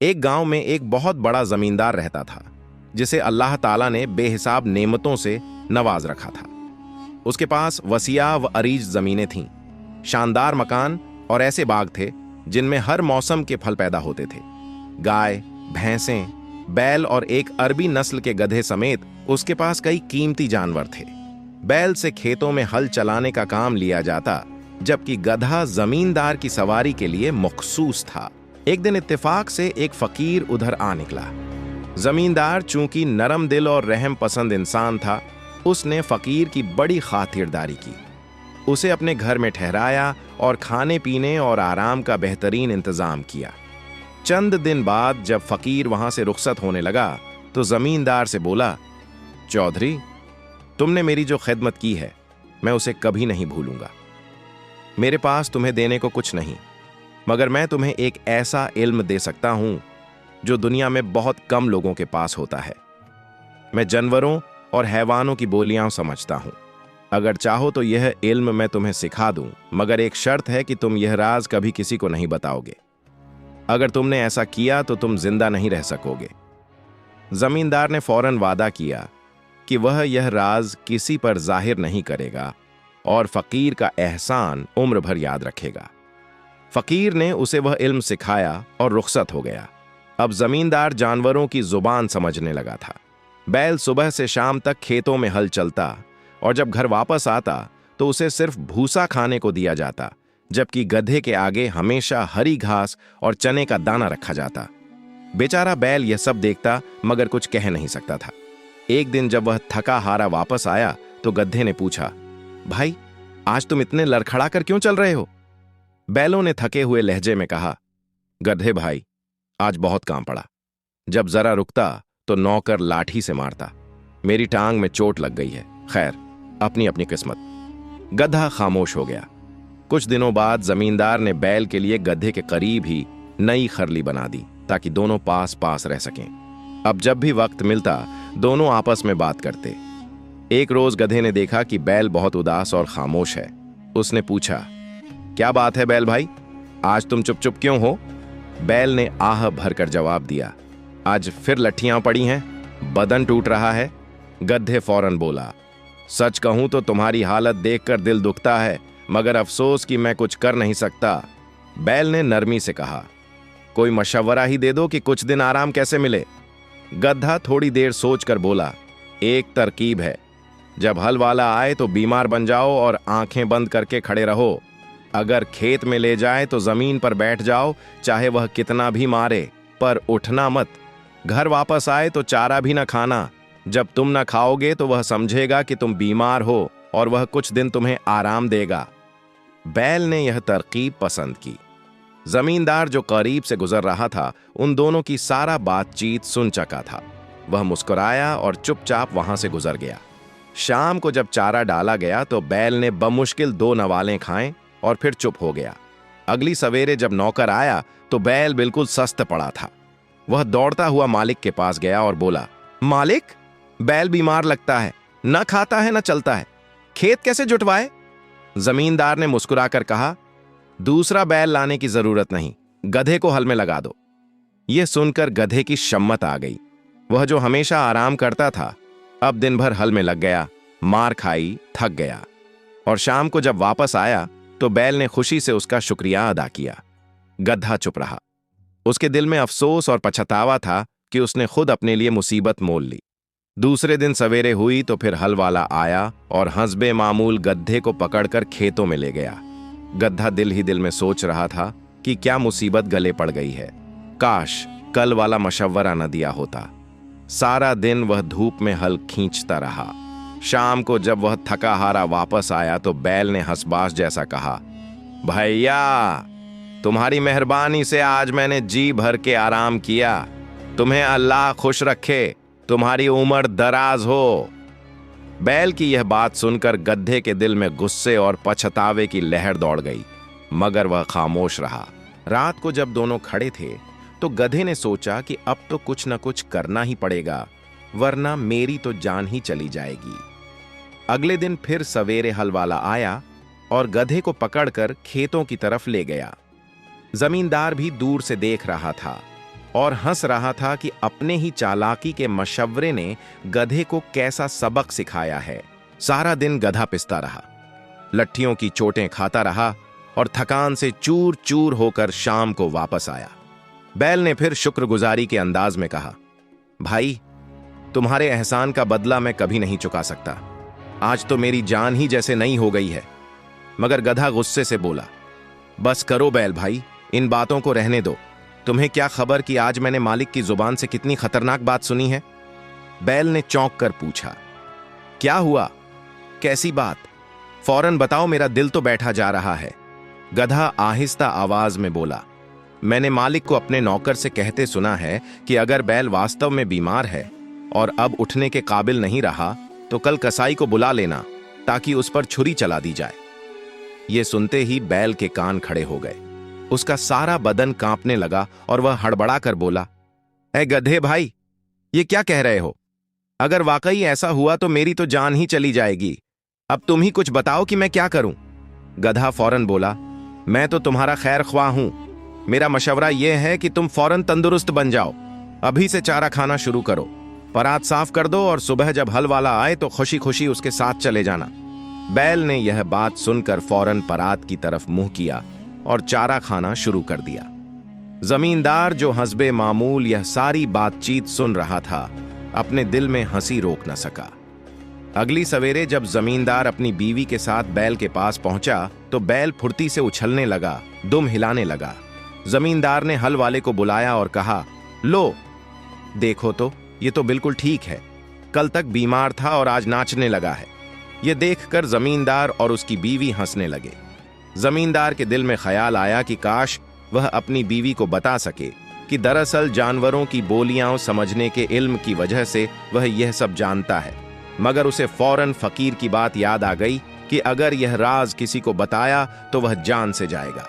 एक गांव में एक बहुत बड़ा जमींदार रहता था, जिसे अल्लाह ताला ने बेहिसाब नेमतों से नवाज रखा था। उसके पास वसिया व अरीज जमीनें थीं, शानदार मकान और ऐसे बाग थे जिनमें हर मौसम के फल पैदा होते थे। गाय, भैंसें, बैल और एक अरबी नस्ल के गधे समेत उसके पास कई कीमती जानवर थे। बैल से खेतों में हल चलाने का काम लिया जाता, जबकि गधा जमींदार की सवारी के लिए मखसूस था। एक दिन इत्तेफाक से एक फकीर उधर आ निकला। जमींदार चूंकि नरम दिल और रहम पसंद इंसान था, उसने फकीर की बड़ी खातिरदारी की। उसे अपने घर में ठहराया और खाने पीने और आराम का बेहतरीन इंतजाम किया। चंद दिन बाद जब फकीर वहां से रुखसत होने लगा तो जमींदार से बोला, चौधरी, तुमने मेरी जो खिदमत की है मैं उसे कभी नहीं भूलूंगा। मेरे पास तुम्हें देने को कुछ नहीं, मगर मैं तुम्हें एक ऐसा इल्म दे सकता हूं जो दुनिया में बहुत कम लोगों के पास होता है। मैं जानवरों और हैवानों की बोलियां समझता हूं। अगर चाहो तो यह इल्म मैं तुम्हें सिखा दूं, मगर एक शर्त है कि तुम यह राज कभी किसी को नहीं बताओगे। अगर तुमने ऐसा किया तो तुम जिंदा नहीं रह सकोगे। जमींदार ने फौरन वादा किया कि वह यह राज किसी पर जाहिर नहीं करेगा और फकीर का एहसान उम्र भर याद रखेगा। फकीर ने उसे वह इल्म सिखाया और रुखसत हो गया। अब जमींदार जानवरों की जुबान समझने लगा था। बैल सुबह से शाम तक खेतों में हल चलता और जब घर वापस आता तो उसे सिर्फ भूसा खाने को दिया जाता, जबकि गधे के आगे हमेशा हरी घास और चने का दाना रखा जाता। बेचारा बैल यह सब देखता मगर कुछ कह नहीं सकता था। एक दिन जब वह थका हारा वापस आया तो गधे ने पूछा, भाई, आज तुम इतने लड़खड़ा कर क्यों चल रहे हो? बैलों ने थके हुए लहजे में कहा, गधे भाई, आज बहुत काम पड़ा। जब जरा रुकता तो नौकर लाठी से मारता। मेरी टांग में चोट लग गई है। खैर, अपनी अपनी किस्मत। गधा खामोश हो गया। कुछ दिनों बाद जमींदार ने बैल के लिए गधे के करीब ही नई खरली बना दी ताकि दोनों पास पास रह सकें। अब जब भी वक्त मिलता दोनों आपस में बात करते। एक रोज गधे ने देखा कि बैल बहुत उदास और खामोश है। उसने पूछा, क्या बात है बैल भाई, आज तुम चुप चुप क्यों हो? बैल ने आह भरकर जवाब दिया, आज फिर लट्ठियां पड़ी हैं, बदन टूट रहा है। गधे फौरन बोला, सच कहूं तो तुम्हारी हालत देखकर दिल दुखता है, मगर अफसोस कि मैं कुछ कर नहीं सकता। बैल ने नरमी से कहा, कोई मशवरा ही दे दो कि कुछ दिन आराम कैसे मिले। गधा थोड़ी देर सोचकर बोला, एक तरकीब है। जब हल वाला आए तो बीमार बन जाओ और आंखें बंद करके खड़े रहो। अगर खेत में ले जाए तो जमीन पर बैठ जाओ, चाहे वह कितना भी मारे, पर उठना मत। घर वापस आए तो चारा भी न खाना। जब तुम न खाओगे तो वह समझेगा कि तुम बीमार हो और वह कुछ दिन तुम्हें आराम देगा। बैल ने यह तरकीब पसंद की। जमींदार जो करीब से गुजर रहा था उन दोनों की सारा बातचीत सुन चुका था। वह मुस्कुराया और चुपचाप वहां से गुजर गया। शाम को जब चारा डाला गया तो बैल ने बमुश्किल 2 नवालें खाएं और फिर चुप हो गया। अगली सवेरे जब नौकर आया तो बैल बिल्कुल सस्त पड़ा था। वह दौड़ता हुआ मालिक के पास गया और बोला, मालिक, बैल बीमार लगता है, न खाता है न चलता है, खेत कैसे जुटवाए? जमींदार ने मुस्कुराकर कहा, दूसरा बैल लाने की जरूरत नहीं, गधे को हल में लगा दो। यह सुनकर गधे की शम्मत आ गई। वह जो हमेशा आराम करता था अब दिन भर हल में लग गया, मार खाई, थक गया। और शाम को जब वापस आया तो बैल ने खुशी से उसका शुक्रिया अदा किया। गधा चुप रहा। उसके दिल में अफसोस और पछतावा था कि उसने खुद अपने लिए मुसीबत मोल ली। दूसरे दिन सवेरे हुई तो फिर हल वाला आया और हस्बे मामूल गधे को पकड़कर खेतों में ले गया। गधा दिल ही दिल में सोच रहा था कि क्या मुसीबत गले पड़ गई है। काश कल वाला मशवरा न दिया होता। सारा दिन वह धूप में हल खींचता रहा। शाम को जब वह थका हारा वापस आया तो बैल ने हंसबाज जैसा कहा, भैया, तुम्हारी मेहरबानी से आज मैंने जी भर के आराम किया। तुम्हें अल्लाह खुश रखे, तुम्हारी उम्र दराज हो। बैल की यह बात सुनकर गधे के दिल में गुस्से और पछतावे की लहर दौड़ गई, मगर वह खामोश रहा। रात को जब दोनों खड़े थे तो गधे ने सोचा कि अब तो कुछ न कुछ करना ही पड़ेगा, वरना मेरी तो जान ही चली जाएगी। अगले दिन फिर सवेरे हल वाला आया और गधे को पकड़कर खेतों की तरफ ले गया। जमींदार भी दूर से देख रहा था। और हंस रहा था कि अपने ही चालाकी के मशवरे ने गधे को कैसा सबक सिखाया है। सारा दिन गधा पिसता रहा, लट्ठियों की चोटें खाता रहा और थकान से चूर चूर होकर शाम को वापस आया। बैल ने फिर शुक्रगुजारी के अंदाज में कहा, भाई, तुम्हारे एहसान का बदला मैं कभी नहीं चुका सकता। आज तो मेरी जान ही जैसे नई हो गई है। मगर गधा गुस्से से बोला, बस करो बैल भाई, इन बातों को रहने दो। तुम्हें क्या खबर कि आज मैंने मालिक की जुबान से कितनी खतरनाक बात सुनी है? बैल ने चौंक कर पूछा, क्या हुआ? कैसी बात? फौरन बताओ, मेरा दिल तो बैठा जा रहा है। गधा आहिस्ता आवाज में बोला, मैंने मालिक को अपने नौकर से कहते सुना है कि अगर बैल वास्तव में बीमार है और अब उठने के काबिल नहीं रहा तो कल कसाई को बुला लेना ताकि उस पर छुरी चला दी जाए। यह सुनते ही बैल के कान खड़े हो गए। उसका सारा बदन कांपने लगा और वह हड़बड़ा कर बोला, ऐ गधे भाई, ये क्या कह रहे हो? अगर वाकई ऐसा हुआ तो मेरी तो जान ही चली जाएगी। अब तुम ही कुछ बताओ कि मैं क्या करूं? गधा फौरन बोला, मैं तो तुम्हारा खैर ख्वाह हूं। मेरा मशवरा यह है कि तुम फौरन तंदुरुस्त बन जाओ। अभी से चारा खाना शुरू करो, परात साफ कर दो और सुबह जब हल वाला आए तो खुशी खुशी उसके साथ चले जाना। बैल ने यह बात सुनकर फौरन परात की तरफ मुंह किया और चारा खाना शुरू कर दिया। जमींदार, जो हस्बे मामूल यह सारी बातचीत सुन रहा था, अपने दिल में हंसी रोक न सका। अगली सवेरे जब जमींदार अपनी बीवी के साथ बैल के पास पहुंचा तो बैल फुर्ती से उछलने लगा, दुम हिलाने लगा। जमींदार ने हल वाले को बुलाया और कहा, लो देखो तो, ये तो बिल्कुल ठीक है। कल तक बीमार था और आज नाचने लगा है। यह देखकर जमींदार और उसकी बीवी हंसने लगे। जमींदार के दिल में ख्याल आया कि काश वह अपनी बीवी को बता सके कि दरअसल जानवरों की बोलियां समझने के इल्म की वजह से वह यह सब जानता है। मगर उसे फौरन फकीर की बात याद आ गई कि अगर यह राज किसी को बताया तो वह जान से जाएगा।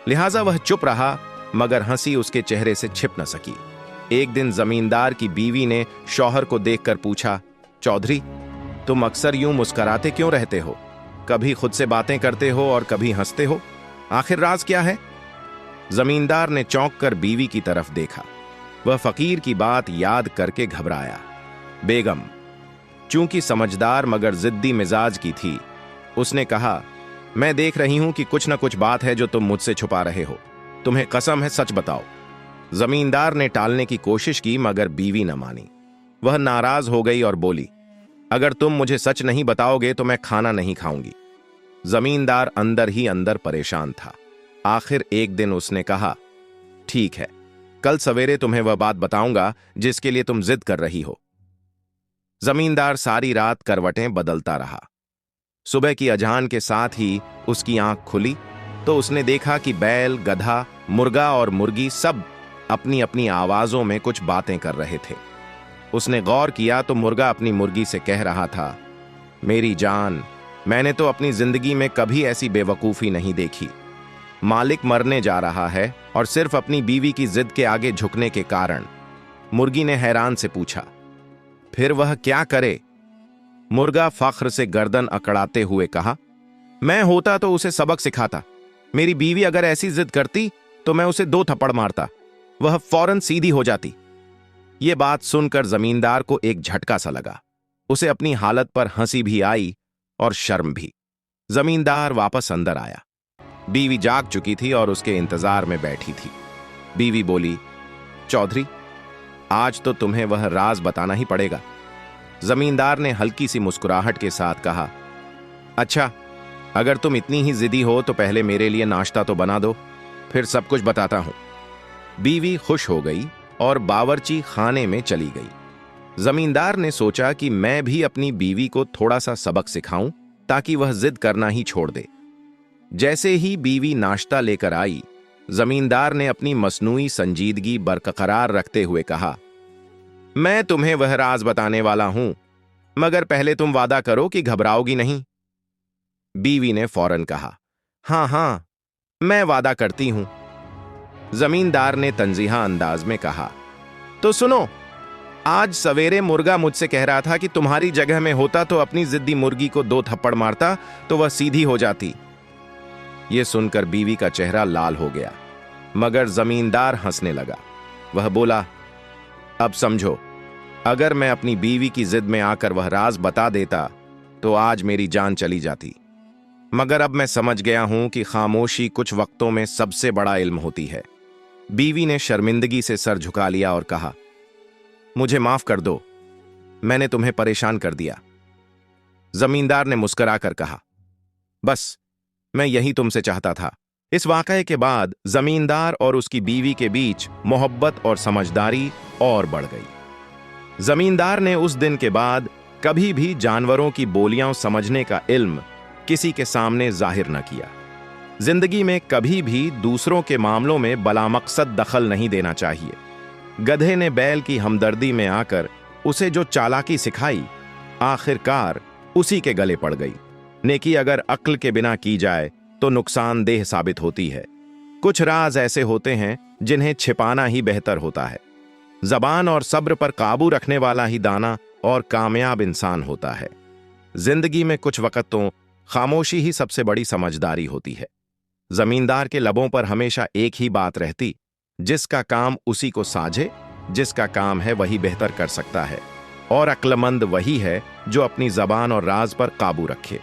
लिहाजा वह चुप रहा, मगर हंसी उसके चेहरे से छिप न सकी। एक दिन जमींदार की बीवी ने शौहर को देखकर पूछा, चौधरी, तुम अक्सर यूं मुस्कुराते क्यों रहते हो? कभी खुद से बातें करते हो और कभी हंसते हो। आखिर राज क्या है? जमींदार ने चौंक कर बीवी की तरफ देखा। वह फकीर की बात याद करके घबराया। बेगम, चूंकि समझदार मगर जिद्दी मिजाज की थी, उसने कहा, मैं देख रही हूं कि कुछ न कुछ बात है जो तुम मुझसे छुपा रहे हो। तुम्हें कसम है, सच बताओ। जमींदार ने टालने की कोशिश की, मगर बीवी न मानी। वह नाराज हो गई और बोली, अगर तुम मुझे सच नहीं बताओगे तो मैं खाना नहीं खाऊंगी। जमींदार अंदर ही अंदर परेशान था। आखिर एक दिन उसने कहा, ठीक है, कल सवेरे तुम्हें वह बात बताऊंगा जिसके लिए तुम जिद कर रही हो। जमींदार सारी रात करवटें बदलता रहा। सुबह की अजान के साथ ही उसकी आंख खुली तो उसने देखा कि बैल, गधा, मुर्गा और मुर्गी सब अपनी अपनी आवाजों में कुछ बातें कर रहे थे। उसने गौर किया तो मुर्गा अपनी मुर्गी से कह रहा था, मेरी जान, मैंने तो अपनी जिंदगी में कभी ऐसी बेवकूफी नहीं देखी। मालिक मरने जा रहा है और सिर्फ अपनी बीवी की जिद के आगे झुकने के कारण। मुर्गी ने हैरान से पूछा, फिर वह क्या करे? मुर्गा फख्र से गर्दन अकड़ाते हुए कहा, मैं होता तो उसे सबक सिखाता। मेरी बीवी अगर ऐसी जिद करती तो मैं उसे 2 थप्पड़ मारता, वह फौरन सीधी हो जाती। यह बात सुनकर जमींदार को एक झटका सा लगा। उसे अपनी हालत पर हंसी भी आई और शर्म भी। जमींदार वापस अंदर आया। बीवी जाग चुकी थी और उसके इंतजार में बैठी थी। बीवी बोली, चौधरी, आज तो तुम्हें वह राज बताना ही पड़ेगा। जमींदार ने हल्की सी मुस्कुराहट के साथ कहा, अच्छा, अगर तुम इतनी ही जिद्दी हो तो पहले मेरे लिए नाश्ता तो बना दो, फिर सब कुछ बताता हूं। बीवी खुश हो गई और बावर्ची खाने में चली गई। जमींदार ने सोचा कि मैं भी अपनी बीवी को थोड़ा सा सबक सिखाऊं ताकि वह जिद करना ही छोड़ दे। जैसे ही बीवी नाश्ता लेकर आई, जमींदार ने अपनी मसनूई संजीदगी बरकरार रखते हुए कहा, मैं तुम्हें वह राज बताने वाला हूं, मगर पहले तुम वादा करो कि घबराओगी नहीं। बीवी ने फौरन कहा, हां हां, मैं वादा करती हूं। जमींदार ने तंजीहा अंदाज में कहा, तो सुनो, आज सवेरे मुर्गा मुझसे कह रहा था कि तुम्हारी जगह में होता तो अपनी जिद्दी मुर्गी को 2 थप्पड़ मारता तो वह सीधी हो जाती। यह सुनकर बीवी का चेहरा लाल हो गया, मगर जमींदार हंसने लगा। वह बोला, अब समझो, अगर मैं अपनी बीवी की जिद में आकर वह राज बता देता तो आज मेरी जान चली जाती। मगर अब मैं समझ गया हूं कि खामोशी कुछ वक्तों में सबसे बड़ा इल्म होती है। बीवी ने शर्मिंदगी से सर झुका लिया और कहा, मुझे माफ कर दो, मैंने तुम्हें परेशान कर दिया। जमींदार ने मुस्कुराकर कहा, बस मैं यही तुमसे चाहता था। इस वाकये के बाद जमींदार और उसकी बीवी के बीच मोहब्बत और समझदारी और बढ़ गई। जमींदार ने उस दिन के बाद कभी भी जानवरों की बोलियां समझने का इल्म किसी के सामने जाहिर न किया। जिंदगी में कभी भी दूसरों के मामलों में बलामकसद दखल नहीं देना चाहिए। गधे ने बैल की हमदर्दी में आकर उसे जो चालाकी सिखाई, आखिरकार उसी के गले पड़ गई। नेकी अगर अक्ल के बिना की जाए तो नुकसानदेह साबित होती है। कुछ राज ऐसे होते हैं जिन्हें छिपाना ही बेहतर होता है। जबान और सब्र पर काबू रखने वाला ही दाना और कामयाब इंसान होता है। जिंदगी में कुछ वक्त तो खामोशी ही सबसे बड़ी समझदारी होती है। जमींदार के लबों पर हमेशा एक ही बात रहती, जिसका काम उसी को साझे, जिसका काम है वही बेहतर कर सकता है, और अक्लमंद वही है जो अपनी जबान और राज पर काबू रखे।